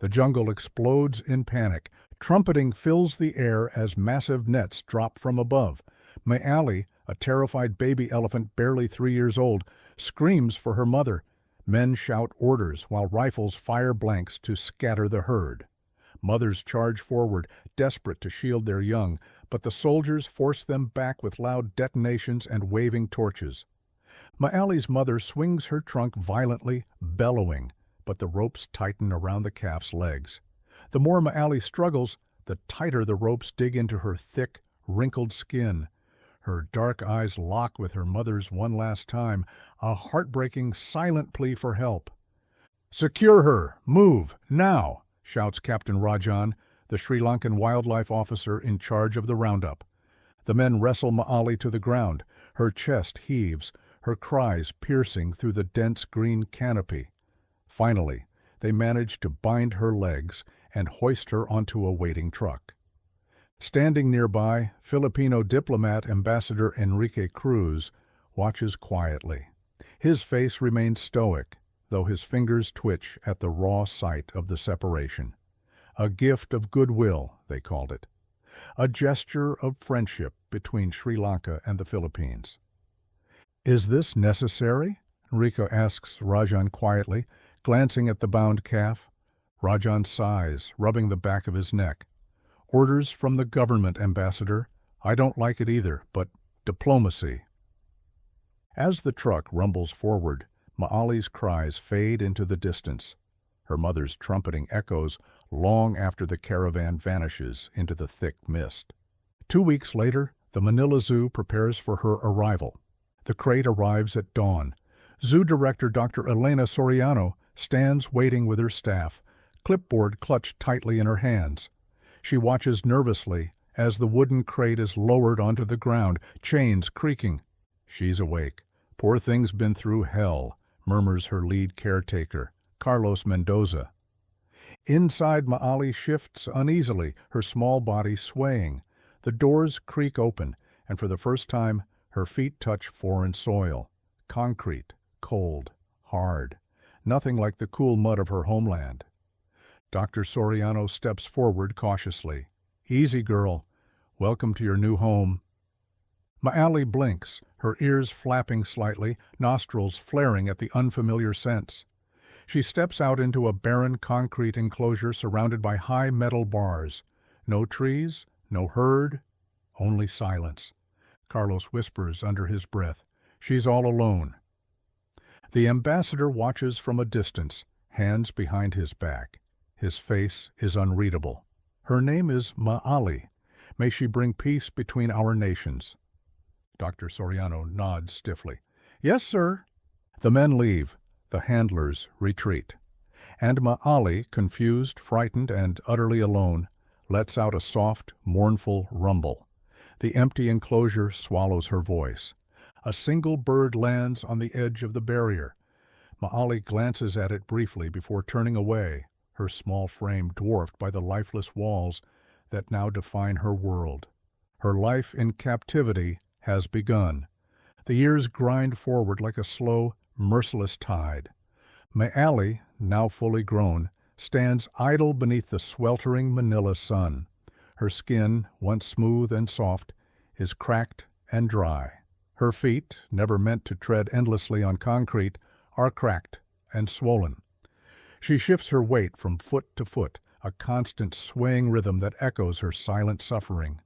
The jungle explodes in panic. Trumpeting fills the air as massive nets drop from above. Maali, a terrified baby elephant barely 3 years old, screams for her mother. Men shout orders while rifles fire blanks to scatter the herd. Mothers charge forward, desperate to shield their young, but the soldiers force them back with loud detonations and waving torches. Maali's mother swings her trunk violently, bellowing, but the ropes tighten around the calf's legs. The more Maali struggles, the tighter the ropes dig into her thick, wrinkled skin. Her dark eyes lock with her mother's one last time, a heartbreaking, silent plea for help. "Secure her! Move! Now!" shouts Captain Rajan, the Sri Lankan wildlife officer in charge of the roundup. The men wrestle Maali to the ground. Her chest heaves, her cries piercing through the dense green canopy. Finally, they manage to bind her legs and hoist her onto a waiting truck. Standing nearby, Filipino diplomat Ambassador Enrique Cruz watches quietly. His face remains stoic, though his fingers twitch at the raw sight of the separation. A gift of goodwill, they called it. A gesture of friendship between Sri Lanka and the Philippines. "Is this necessary?" Enrico asks Rajan quietly, glancing at the bound calf. Rajan sighs, rubbing the back of his neck. "Orders from the government, Ambassador. I don't like it either, but diplomacy." As the truck rumbles forward, Maali's cries fade into the distance. Her mother's trumpeting echoes long after the caravan vanishes into the thick mist. 2 weeks later, the Manila Zoo prepares for her arrival. The crate arrives at dawn. Zoo Director Dr. Elena Soriano stands waiting with her staff, clipboard clutched tightly in her hands. She watches nervously as the wooden crate is lowered onto the ground, chains creaking. She's awake. "Poor thing's been through hell," murmurs her lead caretaker, Carlos Mendoza. Inside, Maali shifts uneasily, her small body swaying. The doors creak open, and for the first time, her feet touch foreign soil. Concrete, cold, hard. Nothing like the cool mud of her homeland. Dr. Soriano steps forward cautiously. "Easy, girl. Welcome to your new home." Maali blinks, her ears flapping slightly, nostrils flaring at the unfamiliar scents. She steps out into a barren concrete enclosure surrounded by high metal bars. No trees, no herd, only silence. Carlos whispers under his breath, "She's all alone." The ambassador watches from a distance, hands behind his back. His face is unreadable. "Her name is Maali. May she bring peace between our nations." Dr. Soriano nods stiffly. "Yes, sir." The men leave. The handlers retreat. And Maali, confused, frightened, and utterly alone, lets out a soft, mournful rumble. The empty enclosure swallows her voice. A single bird lands on the edge of the barrier. Maali glances at it briefly before turning away, her small frame dwarfed by the lifeless walls that now define her world. Her life in captivity has begun. The years grind forward like a slow, merciless tide. Maali, now fully grown, stands idle beneath the sweltering Manila sun. Her skin, once smooth and soft, is cracked and dry. Her feet, never meant to tread endlessly on concrete, are cracked and swollen. She shifts her weight from foot to foot, a constant swaying rhythm that echoes her silent suffering.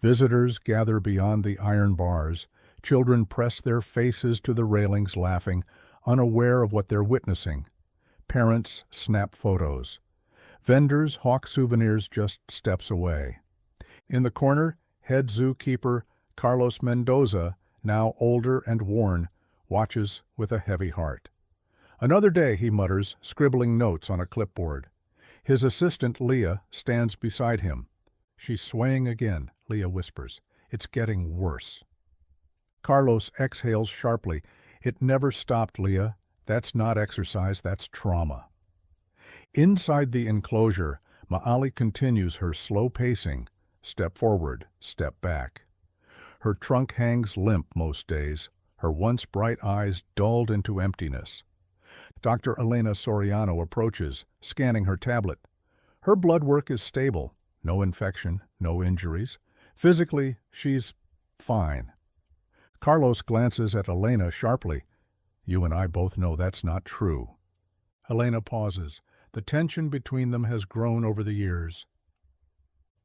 Visitors gather beyond the iron bars. Children press their faces to the railings laughing, unaware of what they're witnessing. Parents snap photos. Vendors hawk souvenirs just steps away. In the corner, head zookeeper Carlos Mendoza, now older and worn, watches with a heavy heart. "Another day," he mutters, scribbling notes on a clipboard. His assistant, Leah, stands beside him. "She's swaying again," Leah whispers. "It's getting worse." Carlos exhales sharply. "It never stopped, Leah. That's not exercise, that's trauma." Inside the enclosure, Maali continues her slow pacing, step forward, step back. Her trunk hangs limp most days, her once bright eyes dulled into emptiness. Dr. Elena Soriano approaches, scanning her tablet. Her blood work is stable. No infection, no injuries. Physically, she's fine. Carlos glances at Elena sharply. You and I both know that's not true. Elena pauses. The tension between them has grown over the years.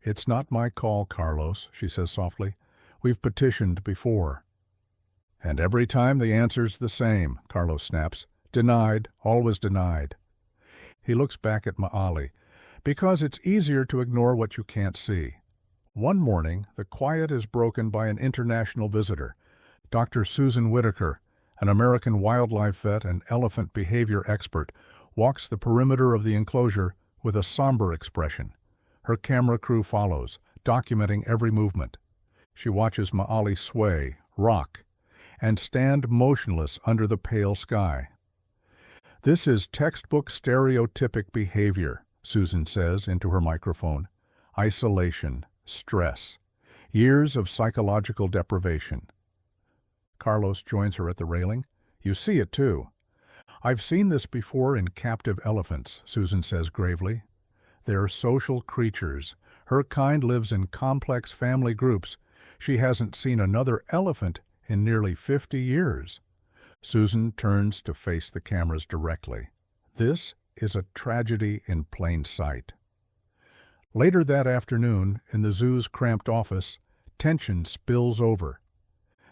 It's not my call, Carlos, she says softly. We've petitioned before. And every time the answer's the same, Carlos snaps. Denied, always denied. He looks back at Maali, because it's easier to ignore what you can't see. One morning, the quiet is broken by an international visitor, Dr. Susan Whitaker, an American wildlife vet and elephant behavior expert, walks the perimeter of the enclosure with a somber expression. Her camera crew follows, documenting every movement. She watches Maali sway, rock, and stand motionless under the pale sky. This is textbook stereotypic behavior, Susan says into her microphone. Isolation, stress, years of psychological deprivation. Carlos joins her at the railing. You see it too. I've seen this before in captive elephants, Susan says gravely. They're social creatures. Her kind lives in complex family groups. She hasn't seen another elephant in nearly 50 years. Susan turns to face the cameras directly. This is a tragedy in plain sight. Later that afternoon, in the zoo's cramped office, tension spills over.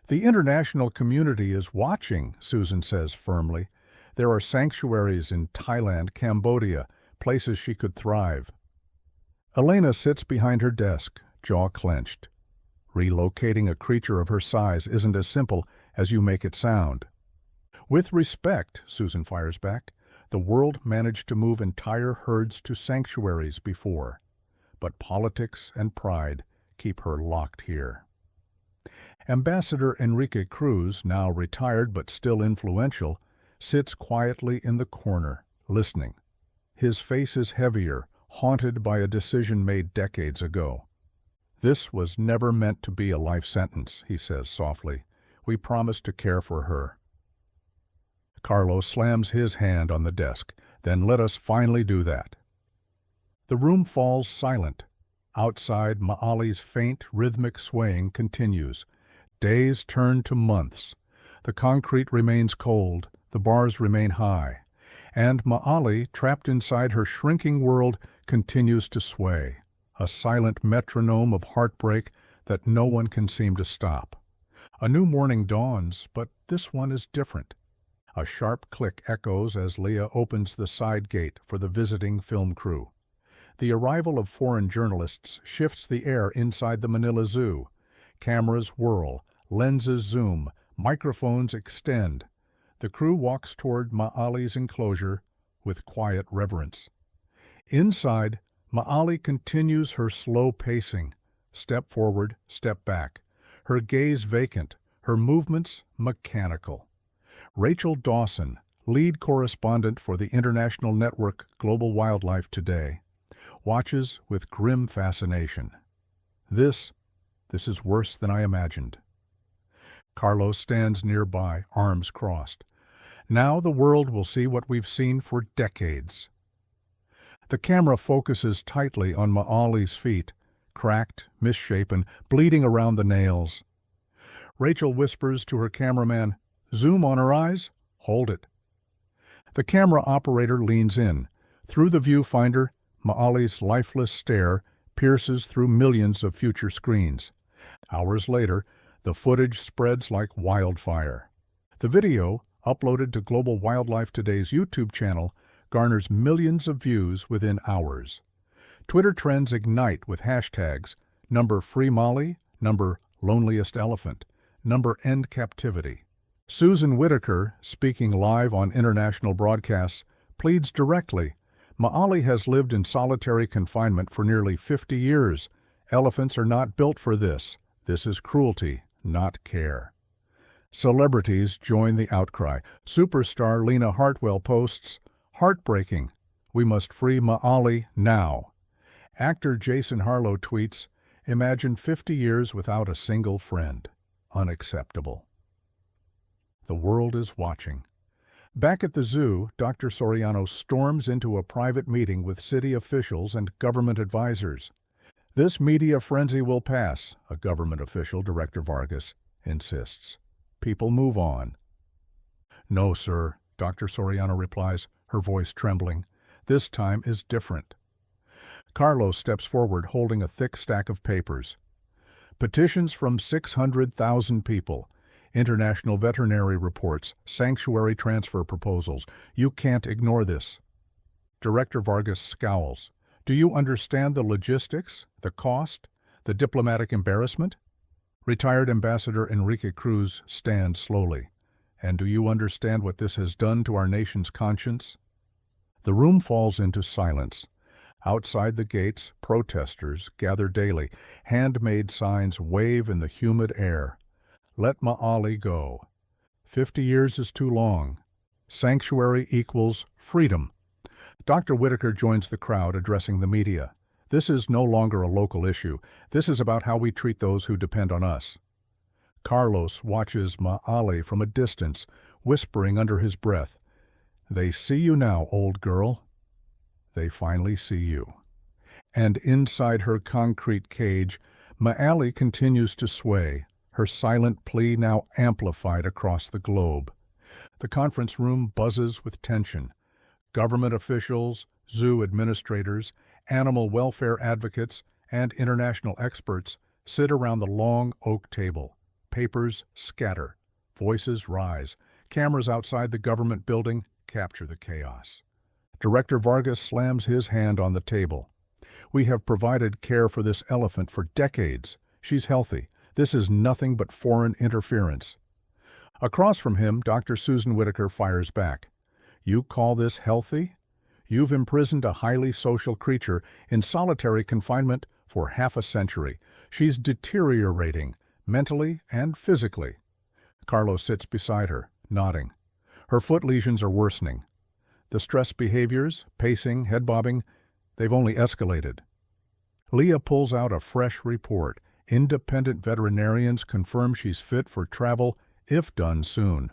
The international community is watching, Susan says firmly. There are sanctuaries in Thailand, Cambodia, places she could thrive. Elena sits behind her desk, jaw clenched. Relocating a creature of her size isn't as simple as you make it sound. With respect, Susan fires back, the world managed to move entire herds to sanctuaries before. But politics and pride keep her locked here. Ambassador Enrique Cruz, now retired but still influential, sits quietly in the corner, listening. His face is heavier, haunted by a decision made decades ago. This was never meant to be a life sentence, he says softly. We promised to care for her. Carlos slams his hand on the desk. Then let us finally do that. The room falls silent. Outside, Maali's faint, rhythmic swaying continues. Days turn to months. The concrete remains cold, the bars remain high, and Maali, trapped inside her shrinking world, continues to sway, a silent metronome of heartbreak that no one can seem to stop. A new morning dawns, but this one is different. A sharp click echoes as Leah opens the side gate for the visiting film crew. The arrival of foreign journalists shifts the air inside the Manila Zoo. Cameras whirl, lenses zoom, microphones extend. The crew walks toward Maali's enclosure with quiet reverence. Inside, Maali continues her slow pacing, step forward, step back, her gaze vacant, her movements mechanical. Rachel Dawson, lead correspondent for the international network Global Wildlife Today, watches with grim fascination. This is worse than I imagined. Carlos stands nearby, arms crossed. Now the world will see what we've seen for decades. The camera focuses tightly on Maali's feet, cracked, misshapen, bleeding around the nails. Rachel whispers to her cameraman, "Zoom on her eyes? Hold it." The camera operator leans in. Through the viewfinder, Maali's lifeless stare pierces through millions of future screens. Hours later, the footage spreads like wildfire. The video, uploaded to Global Wildlife Today's YouTube channel, garners millions of views within hours. Twitter trends ignite with hashtags #FreeMaali, #LoneliestElephant, #EndCaptivity. Susan Whitaker, speaking live on international broadcasts, pleads directly. Maali has lived in solitary confinement for nearly 50 years. Elephants are not built for this. This is cruelty, not care. Celebrities join the outcry. Superstar Lena Hartwell posts, "Heartbreaking. We must free Maali now." Actor Jason Harlow tweets, "Imagine 50 years without a single friend. Unacceptable." The world is watching. Back at the zoo, Dr. Soriano storms into a private meeting with city officials and government advisors. This media frenzy will pass, a government official, Director Vargas, insists. People move on. No, sir, Dr. Soriano replies, her voice trembling. This time is different. Carlos steps forward holding a thick stack of papers. Petitions from 600,000 people. International veterinary reports, sanctuary transfer proposals. You can't ignore this. Director Vargas scowls. Do you understand the logistics, the cost, the diplomatic embarrassment? Retired Ambassador Enrique Cruz stands slowly. And do you understand what this has done to our nation's conscience? The room falls into silence. Outside the gates, protesters gather daily. Handmade signs wave in the humid air. Let Ma'ali go. 50 years is too long. Sanctuary equals freedom. Dr. Whitaker joins the crowd addressing the media. This is no longer a local issue. This is about how we treat those who depend on us. Carlos watches Ma'ali from a distance, whispering under his breath, "They see you now, old girl." They finally see you. And inside her concrete cage, Ma'ali continues to sway, her silent plea now amplified across the globe. The conference room buzzes with tension. Government officials, zoo administrators, animal welfare advocates, and international experts sit around the long oak table. Papers scatter. Voices rise. Cameras outside the government building capture the chaos. Director Vargas slams his hand on the table. We have provided care for this elephant for decades. She's healthy. This is nothing but foreign interference. Across from him, Dr. Susan Whitaker fires back. You call this healthy? You've imprisoned a highly social creature in solitary confinement for half a century. She's deteriorating, mentally and physically. Carlos sits beside her, nodding. Her foot lesions are worsening. The stress behaviors, pacing, head bobbing, they've only escalated. Leah pulls out a fresh report. Independent veterinarians confirm she's fit for travel, if done soon.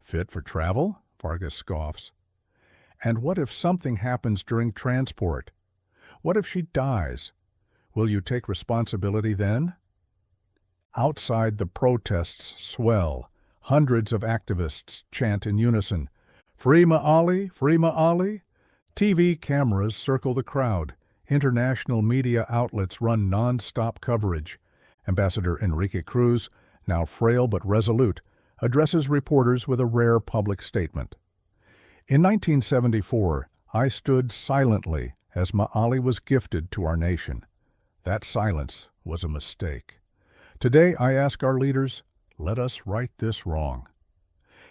Fit for travel? Vargas scoffs. And what if something happens during transport? What if she dies? Will you take responsibility then? Outside, the protests swell. Hundreds of activists chant in unison, "Free Ma'ali! Free Ma'ali!" TV cameras circle the crowd. International media outlets run non-stop coverage. Ambassador Enrique Cruz, now frail but resolute, addresses reporters with a rare public statement. In 1974, I stood silently as Ma'ali was gifted to our nation. That silence was a mistake. Today I ask our leaders, let us right this wrong.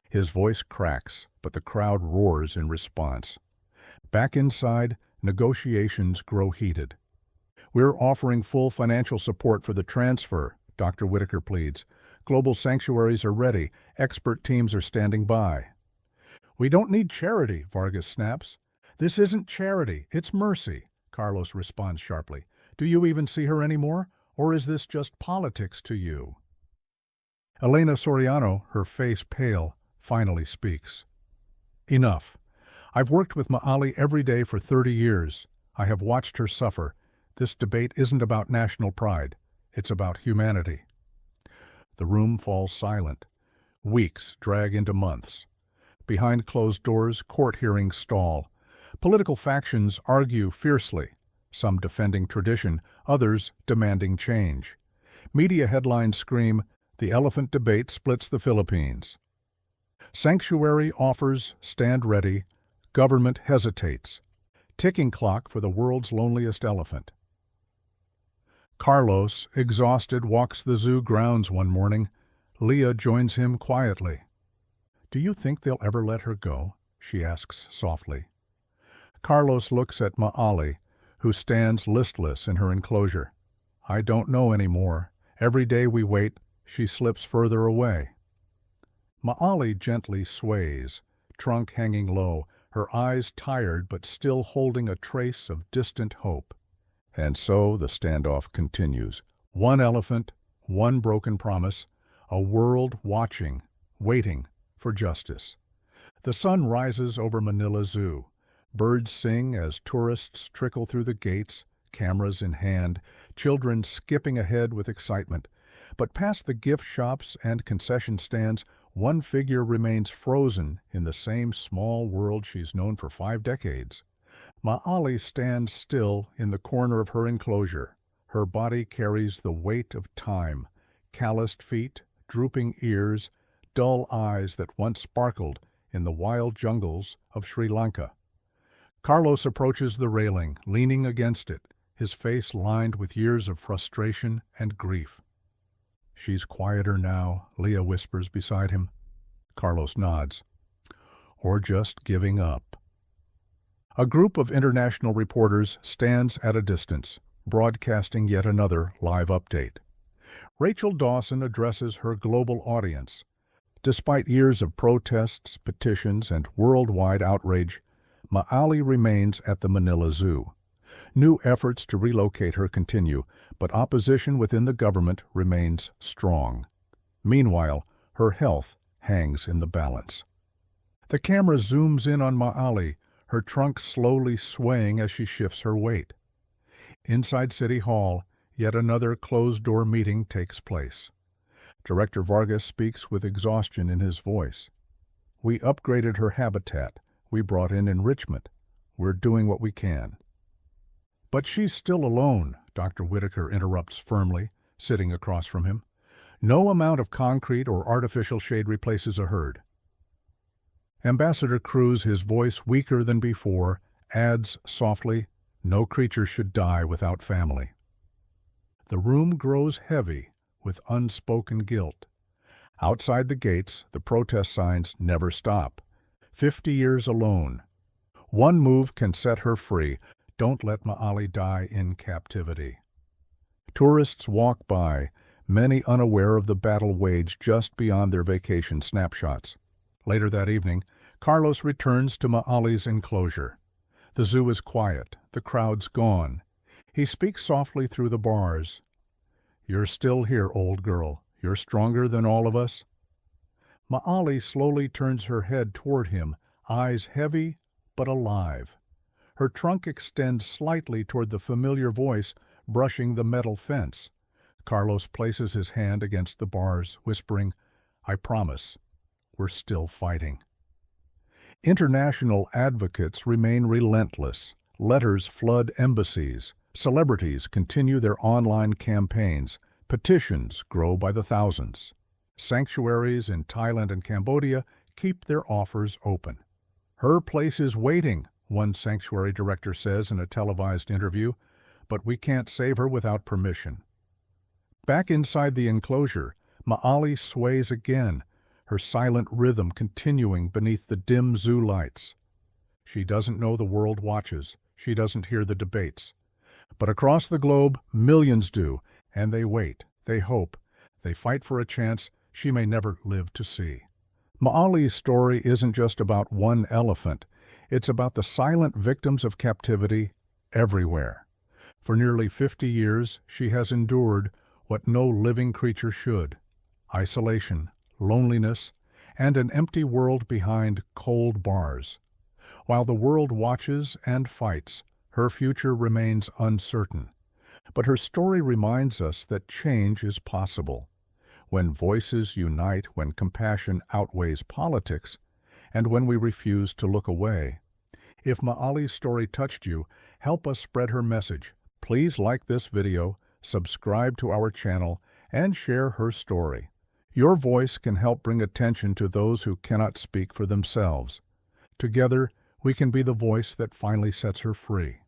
His voice cracks, but the crowd roars in response. Back inside, negotiations grow heated. We're offering full financial support for the transfer, Dr. Whitaker pleads. Global sanctuaries are ready. Expert teams are standing by. We don't need charity, Vargas snaps. This isn't charity, it's mercy, Carlos responds sharply. Do you even see her anymore, or is this just politics to you? Elena Soriano, her face pale, finally speaks. Enough. I've worked with Ma'ali every day for 30 years. I have watched her suffer. This debate isn't about national pride. It's about humanity. The room falls silent. Weeks drag into months. Behind closed doors, court hearings stall. Political factions argue fiercely, some defending tradition, others demanding change. Media headlines scream, "The elephant debate splits the Philippines." Sanctuary offers stand ready. Government hesitates. Ticking clock for the world's loneliest elephant. Carlos, exhausted, walks the zoo grounds one morning. Leah joins him quietly. Do you think they'll ever let her go? She asks softly. Carlos looks at Ma'ali, who stands listless in her enclosure. I don't know anymore. Every day we wait, she slips further away. Ma'ali gently sways, trunk hanging low, her eyes tired but still holding a trace of distant hope. And so the standoff continues. One elephant, one broken promise, a world watching, waiting for justice. The sun rises over Manila Zoo. Birds sing as tourists trickle through the gates, cameras in hand, children skipping ahead with excitement. But past the gift shops and concession stands, one figure remains frozen in the same small world she's known for 5 decades. Ma'ali stands still in the corner of her enclosure. Her body carries the weight of time, calloused feet, drooping ears, dull eyes that once sparkled in the wild jungles of Sri Lanka. Carlos approaches the railing, leaning against it, his face lined with years of frustration and grief. "She's quieter now," Leah whispers beside him. Carlos nods. "Or just giving up." A group of international reporters stands at a distance, broadcasting yet another live update. Rachel Dawson addresses her global audience. Despite years of protests, petitions, and worldwide outrage, Ma'ali remains at the Manila Zoo. New efforts to relocate her continue, but opposition within the government remains strong. Meanwhile, her health hangs in the balance. The camera zooms in on Ma'ali, her trunk slowly swaying as she shifts her weight. Inside City Hall, yet another closed-door meeting takes place. Director Vargas speaks with exhaustion in his voice. "We upgraded her habitat. We brought in enrichment. We're doing what we can." "But she's still alone," Dr. Whitaker interrupts firmly, sitting across from him. "No amount of concrete or artificial shade replaces a herd." Ambassador Cruz, his voice weaker than before, adds softly, "No creature should die without family." The room grows heavy with unspoken guilt. Outside the gates, the protest signs never stop. 50 years alone. One move can set her free. Don't let Ma'ali die in captivity. Tourists walk by, many unaware of the battle waged just beyond their vacation snapshots. Later that evening, Carlos returns to Ma'ali's enclosure. The zoo is quiet, the crowd's gone. He speaks softly through the bars. "You're still here, old girl. You're stronger than all of us." Ma'ali slowly turns her head toward him, eyes heavy but alive. Her trunk extends slightly toward the familiar voice brushing the metal fence. Carlos places his hand against the bars, whispering, "I promise, we're still fighting." International advocates remain relentless. Letters flood embassies. Celebrities continue their online campaigns. Petitions grow by the thousands. Sanctuaries in Thailand and Cambodia keep their offers open. "Her place is waiting," one sanctuary director says in a televised interview, "but we can't save her without permission." Back inside the enclosure, Ma'ali sways again, her silent rhythm continuing beneath the dim zoo lights. She doesn't know the world watches. She doesn't hear the debates. But across the globe, millions do, and they wait, they hope, they fight for a chance she may never live to see. Ma'ali's story isn't just about one elephant. It's about the silent victims of captivity everywhere. For nearly 50 years, she has endured what no living creature should: isolation, loneliness, and an empty world behind cold bars. While the world watches and fights, her future remains uncertain. But her story reminds us that change is possible. When voices unite, when compassion outweighs politics, and when we refuse to look away. If Ma'ali's story touched you, help us spread her message. Please like this video, subscribe to our channel, and share her story. Your voice can help bring attention to those who cannot speak for themselves. Together, we can be the voice that finally sets her free.